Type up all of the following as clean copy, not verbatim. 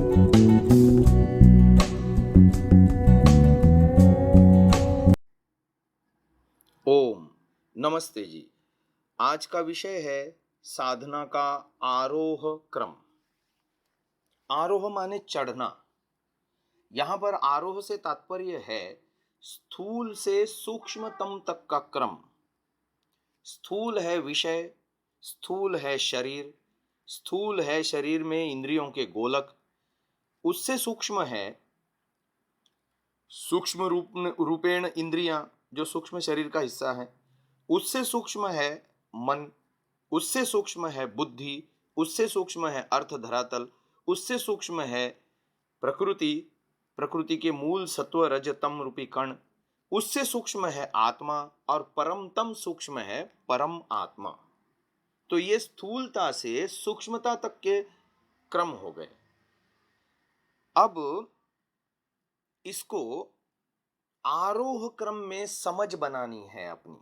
ओम नमस्ते जी। आज का विषय है साधना का आरोह क्रम। आरोह माने चढ़ना। यहां पर आरोह से तात्पर्य है स्थूल से सूक्ष्मतम तक का क्रम। स्थूल है विषय, स्थूल है शरीर, स्थूल है शरीर में इंद्रियों के गोलक। उससे सूक्ष्म है सूक्ष्म रूपेण इंद्रियां, जो सूक्ष्म शरीर का हिस्सा है। उससे सूक्ष्म है मन, उससे सूक्ष्म है बुद्धि, उससे सूक्ष्म है अर्थ धरातल, उससे सूक्ष्म है प्रकृति, प्रकृति के मूल सत्व रज तम रूपी कण, उससे सूक्ष्म है आत्मा, और परमतम सूक्ष्म है परम आत्मा। तो ये स्थूलता से सूक्ष्मता तक के क्रम हो गए। अब इसको आरोह क्रम में समझ बनानी है अपनी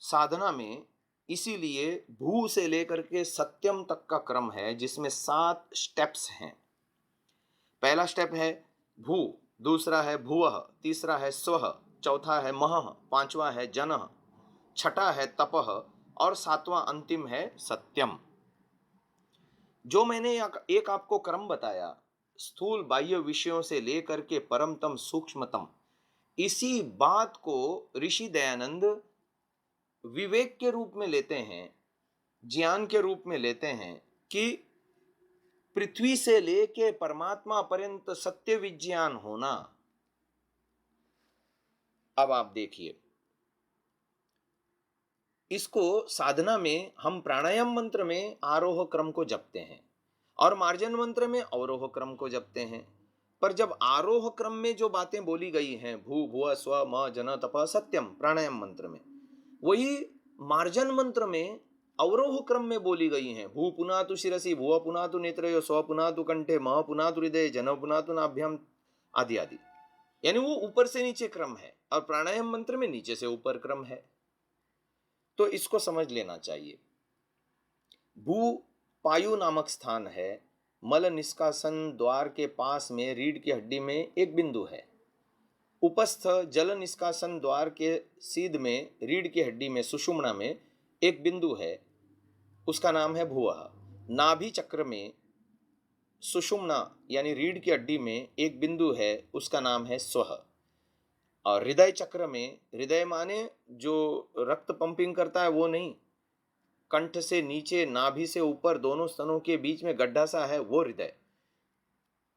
साधना में। इसीलिए भू से लेकर के सत्यम तक का क्रम है, जिसमें 7 स्टेप्स हैं। पहला स्टेप है भू, दूसरा है भुवः, तीसरा है स्वः, चौथा है महः, पांचवा है जनः, छठा है तपः, और सातवां अंतिम है सत्यम। जो मैंने एक आपको क्रम बताया, स्थूल बाह्य विषयों से लेकर के परमतम सूक्ष्मतम, इसी बात को ऋषि दयानंद विवेक के रूप में लेते हैं, ज्ञान के रूप में लेते हैं कि पृथ्वी से लेके परमात्मा पर्यंत सत्य विज्ञान होना। अब आप देखिए, इसको साधना में हम प्राणायाम मंत्र में आरोह क्रम को जपते हैं और मार्जन मंत्र में अवरोह क्रम को जपते हैं। पर जब आरोह क्रम में जो बातें बोली गई हैं, भू भुव स्व म जन तप सत्यम, प्राणायाम मंत्र में, वही मार्जन मंत्र में अवरोह क्रम में बोली गई हैं। भू पुनातु शिरसि, भुव पुनातु नेत्रयो, स्व पुनातु कंठे, म पुनातु हृदय, जन पुनातु नाभ्याम, आदि आदि। यानी वो ऊपर से नीचे क्रम है और प्राणायाम मंत्र में नीचे से ऊपर क्रम है। तो इसको समझ लेना चाहिए। भू पायु नामक स्थान है। मल निष्कासन द्वार के पास में रीढ़ की हड्डी में एक बिंदु है। उपस्थ जल निष्कासन द्वार के सीध में रीढ़ की हड्डी में सुषुम्ना में एक बिंदु है, उसका नाम है भुवः। नाभि चक्र में सुषुम्ना यानी रीढ़ की हड्डी में एक बिंदु है, उसका नाम है स्वः। और हृदय चक्र में, हृदय माने जो रक्त पंपिंग करता है वो नहीं, कंठ से नीचे नाभि से ऊपर दोनों स्तनों के बीच में गड्ढा सा है, वो हृदय।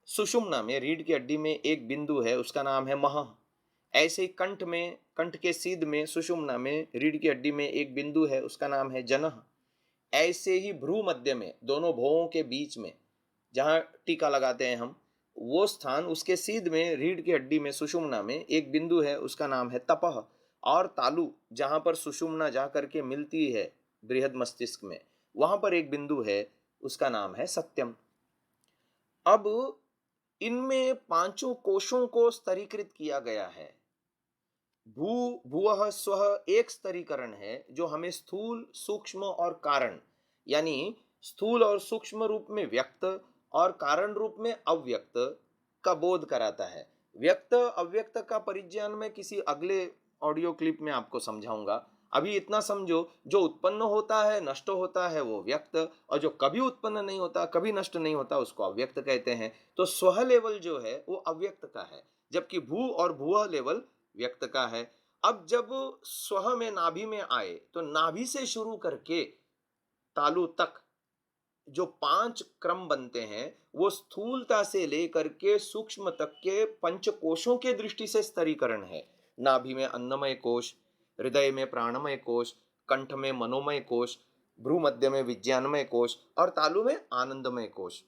सुषुम्ना में रीढ़ की हड्डी में एक बिंदु है, उसका नाम है महः। ऐसे ही कंठ में, कंठ के सीध में सुषुम्ना में रीढ़ की हड्डी में एक बिंदु है, उसका नाम है जनः। ऐसे ही भ्रू मध्य में, दोनों भौहों के बीच में जहां टीका लगाते हैं हम, वो स्थान, उसके सीध में रीढ़ की हड्डी में सुषुम्ना में एक बिंदु है, उसका नाम है तपः। और तालु, जहां पर सुषुम्ना जा करके मिलती है बृहद मस्तिष्क में, वहां पर एक बिंदु है, उसका नाम है सत्यम। अब इनमें पांचों कोशों को स्तरीकृत किया गया है। भू भुवः स्वः एक स्तरीकरण है जो हमें स्थूल, सूक्ष्म और कारण, यानी स्थूल और सूक्ष्म रूप में व्यक्त और कारण रूप में अव्यक्त का बोध कराता है। व्यक्त अव्यक्त का परिज्ञान में किसी अगले ऑडियो क्लिप में आपको समझाऊंगा। अभी इतना समझो, जो उत्पन्न होता है, नष्ट होता है, वो व्यक्त, और जो कभी उत्पन्न नहीं होता, कभी नष्ट नहीं होता, उसको अव्यक्त कहते हैं। तो स्व लेवल जो है वो अव्यक्त का है, जबकि भू और भुव लेवल व्यक्त का है। अब जब स्व में नाभि में आए तो नाभि से शुरू करके तालु तक जो 5 क्रम बनते हैं, वो स्थूलता से लेकर के सूक्ष्म तक के पंचकोशों के दृष्टि से स्तरीकरण है। नाभि में अन्नमय कोश, हृदय में प्राणमय कोश, कंठ में मनोमय कोश, भ्रू मध्य में विज्ञानमय कोश और तालु में आनंदमय कोश।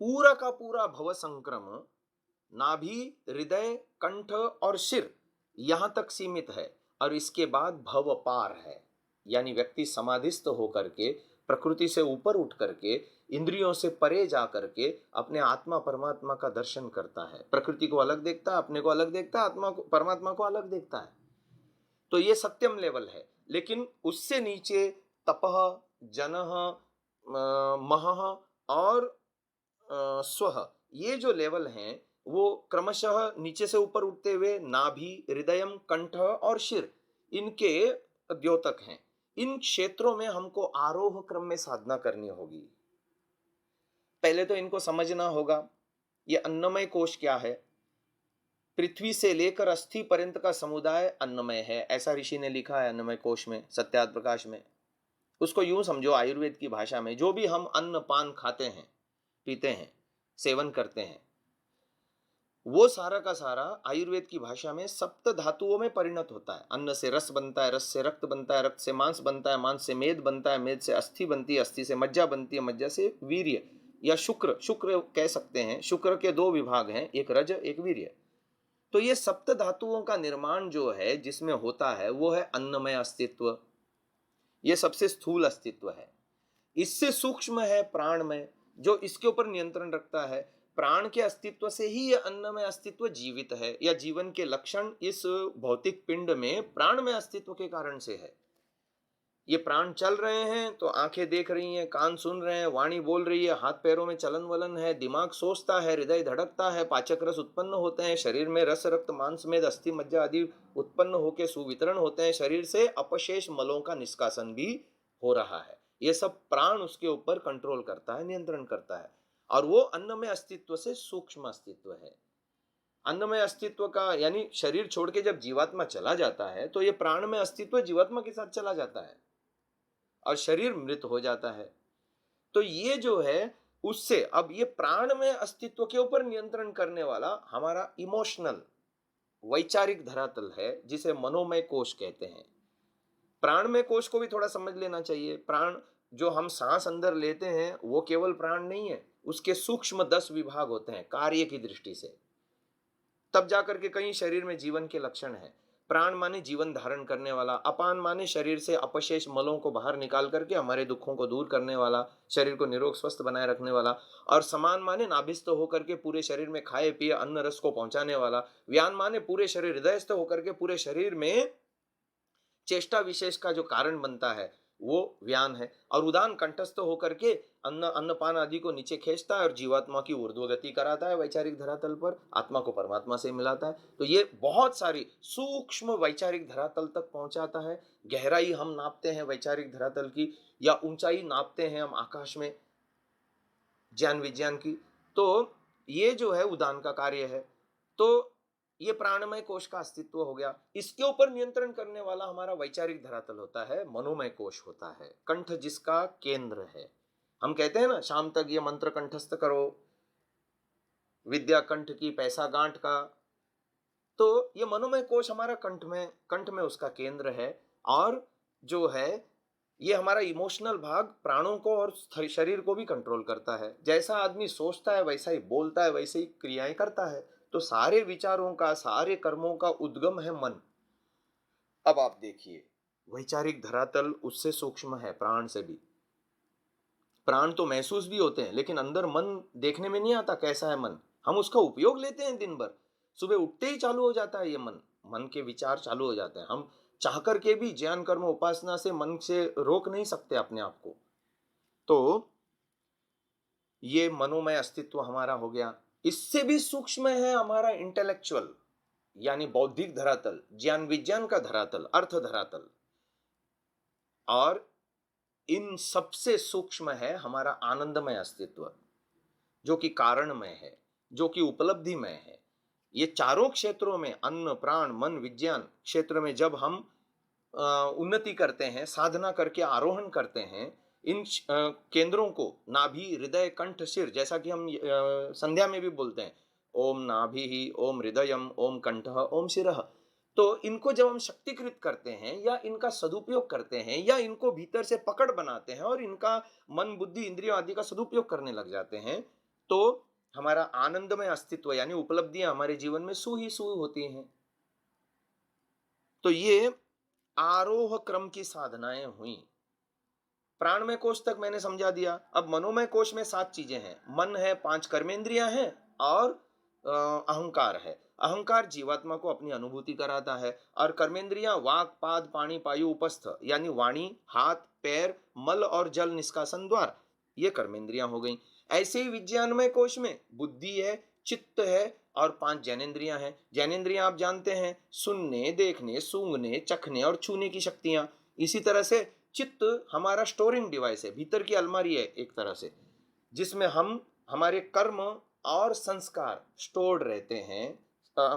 पूरा का पूरा भव संक्रम नाभि, हृदय, कंठ और सिर यहां तक सीमित है, और इसके बाद भव पार है। यानी व्यक्ति समाधिस्थ होकर के, प्रकृति से ऊपर उठ करके, इंद्रियों से परे जा करके अपने आत्मा परमात्मा का दर्शन करता है। प्रकृति को अलग देखता है, अपने को अलग देखता है, आत्मा को, परमात्मा को अलग देखता है। तो ये सत्यम लेवल है। लेकिन उससे नीचे तपः, जनः, महः और स्वः, ये जो लेवल हैं वो क्रमशः नीचे से ऊपर उठते हुए नाभि, हृदयम, कंठ और शिर, इनके द्योतक हैं। इन क्षेत्रों में हमको आरोह क्रम में साधना करनी होगी। पहले तो इनको समझना होगा, ये अन्नमय कोश क्या है। पृथ्वी से लेकर अस्थि पर्यंत का समुदाय अन्नमय है, ऐसा ऋषि ने लिखा है अन्नमय कोश में, सत्यार्थ प्रकाश में। उसको यूं समझो आयुर्वेद की भाषा में, जो भी हम अन्न पान खाते हैं, पीते हैं, सेवन करते हैं, वो सारा का सारा आयुर्वेद की भाषा में सप्त धातुओं में परिणत होता है। अन्न से रस बनता है, रस से रक्त बनता है, रक्त से मांस बनता है, मांस से मेद बनता है, मेद से अस्थि बनती है, अस्थि से मज्जा बनती है, मज्जा से वीर्य या शुक्र, शुक्र कह सकते हैं। शुक्र के दो विभाग हैं, एक रज एक वीर्य। तो ये सप्त धातुओं का निर्माण जो है जिसमें होता है वो है अन्नमय अस्तित्व। ये सबसे स्थूल अस्तित्व है। इससे सूक्ष्म है प्राणमय, जो इसके ऊपर नियंत्रण रखता है। प्राण के अस्तित्व से ही यह अन्नमय अस्तित्व जीवित है, या जीवन के लक्षण इस भौतिक पिंड में प्राणमय अस्तित्व के कारण से है। ये प्राण चल रहे हैं तो आंखें देख रही हैं, कान सुन रहे हैं, वाणी बोल रही है, हाथ पैरों में चलन वलन है, दिमाग सोचता है, हृदय धड़कता है, पाचक रस उत्पन्न होते हैं, शरीर में रस रक्त मांस मेद अस्थि मज्जा आदि उत्पन्न होकर सुवितरण होते हैं, शरीर से अपशेष मलों का निष्कासन भी हो रहा है। ये सब प्राण उसके ऊपर कंट्रोल करता है, नियंत्रण करता है। और वो अन्नमय अस्तित्व से सूक्ष्म अस्तित्व है। अन्नमय अस्तित्व का यानी शरीर छोड़ के जब जीवात्मा चला जाता है तो ये प्राणमय अस्तित्व जीवात्मा के साथ चला जाता है और शरीर मृत हो जाता है। तो ये जो है उससे अब ये प्राण में अस्तित्व के ऊपर नियंत्रण करने वाला हमारा इमोशनल वैचारिक धरातल है, जिसे मनोमय कोश कहते हैं। प्राणमय कोश को भी थोड़ा समझ लेना चाहिए। प्राण जो हम सांस अंदर लेते हैं वो केवल प्राण नहीं है, उसके सूक्ष्म 10 विभाग होते हैं कार्य की दृष्टि से, तब जाकर के कहीं शरीर में जीवन के लक्षण है। प्राण माने जीवन धारण करने वाला, अपान माने शरीर से अपशेष मलों को बाहर निकाल करके हमारे दुखों को दूर करने वाला, शरीर को निरोग स्वस्थ बनाए रखने वाला। और समान माने नाभिस्थ होकर के पूरे शरीर में खाए पिए अन्न रस को पहुंचाने वाला। व्यान माने पूरे शरीर, हृदयस्थ होकर के पूरे शरीर में चेष्टा विशेष का जो कारण बनता है वो व्यान है। और उदान कंठस्थ होकर के अन्नपान आदि को नीचे खींचता है और जीवात्मा की ऊर्ध्व गति कराता है वैचारिक धरातल पर, आत्मा को परमात्मा से मिलाता है। तो ये बहुत सारी सूक्ष्म वैचारिक धरातल तक पहुंचाता है। गहराई हम नापते हैं वैचारिक धरातल की, या ऊंचाई नापते हैं हम आकाश में ज्ञान विज्ञान की, तो ये जो है उदान का कार्य है। तो ये प्राणमय कोश का अस्तित्व हो गया। इसके ऊपर नियंत्रण करने वाला हमारा वैचारिक धरातल होता है, मनोमय कोश होता है, कंठ जिसका केंद्र है। हम कहते हैं ना शाम तक ये मंत्र कंठस्थ करो, विद्या कंठ की पैसा गांठ का। तो ये मनोमय कोश हमारा कंठ में उसका केंद्र है। और जो है ये हमारा इमोशनल भाग प्राणों को और शरीर को भी कंट्रोल करता है। जैसा आदमी सोचता है वैसा ही बोलता है, वैसे ही क्रियाएं करता है। तो सारे विचारों का, सारे कर्मों का उद्गम है मन। अब आप देखिए वैचारिक धरातल उससे सूक्ष्म है प्राण से भी। प्राण तो महसूस भी होते हैं, लेकिन अंदर मन देखने में नहीं आता कैसा है मन। हम उसका उपयोग लेते हैं दिन भर, सुबह उठते ही चालू हो जाता है ये मन के विचार चालू हो जाते हैं। हम चाह करके भी ज्ञान कर्म उपासना से मन से रोक नहीं सकते अपने आप को। तो ये मनोमय अस्तित्व हमारा हो गया। इससे भी सूक्ष्म है हमारा इंटेलेक्चुअल यानी बौद्धिक धरातल, ज्ञान विज्ञान का धरातल, अर्थ धरातल। और इन सबसे सूक्ष्म है हमारा आनंदमय अस्तित्व, जो कि कारणमय है, जो कि उपलब्धिमय है। ये चारों क्षेत्रों में, अन्न प्राण मन विज्ञान क्षेत्र में जब हम उन्नति करते हैं, साधना करके आरोहण करते हैं, इन केंद्रों को नाभि हृदय कंठ सिर, जैसा कि हम संध्या में भी बोलते हैं, ओम नाभि ही ओम हृदयम ओम कंठ ओम शिरः। तो इनको जब हम शक्तिकृत करते हैं या इनका सदुपयोग करते हैं या इनको भीतर से पकड़ बनाते हैं और इनका मन बुद्धि इंद्रियों आदि का सदुपयोग करने लग जाते हैं, तो हमारा आनंदमय अस्तित्व यानी उपलब्धियां हमारे जीवन में सू ही सू होती हैं। तो ये आरोह क्रम की साधनाएं हुई। प्राणमय कोश तक मैंने समझा दिया। अब मनोमय कोश में 7 चीजें हैं। मन है, 5 कर्मेंद्रियां हैं और अहंकार है। अहंकार जीवात्मा को अपनी अनुभूति कराता है। और कर्मेंद्रियां वाक पाद पाणी पायु उपस्थ यानी वाणी हाथ पैर मल और जल निष्कासन द्वार, ये कर्मेंद्रियां हो गई। ऐसे ही विज्ञानमय कोश में बुद्धि है, चित्त है और 5 ज्ञानेंद्रियां हैं। ज्ञानेंद्रियां आप जानते हैं, सुनने, देखने, सूंघने, चखने और छूने की शक्तियां। इसी तरह से चित्त हमारा स्टोरिंग डिवाइस है, भीतर की अलमारी है एक तरह से, जिसमें हम हमारे कर्म और संस्कार स्टोर्ड रहते हैं।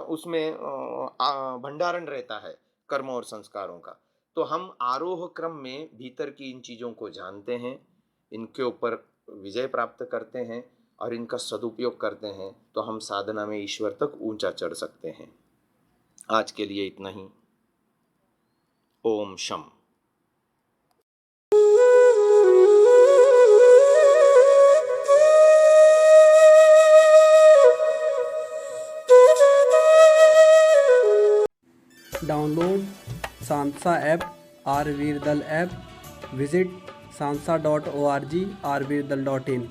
उसमें भंडारण रहता है कर्म और संस्कारों का। तो हम आरोह क्रम में भीतर की इन चीज़ों को जानते हैं, इनके ऊपर विजय प्राप्त करते हैं और इनका सदुपयोग करते हैं, तो हम साधना में ईश्वर तक ऊंचा चढ़ सकते हैं। आज के लिए इतना ही। ओम शम। Download Sansa app, Rvirdal app, visit sansa.org, rvirdal.in।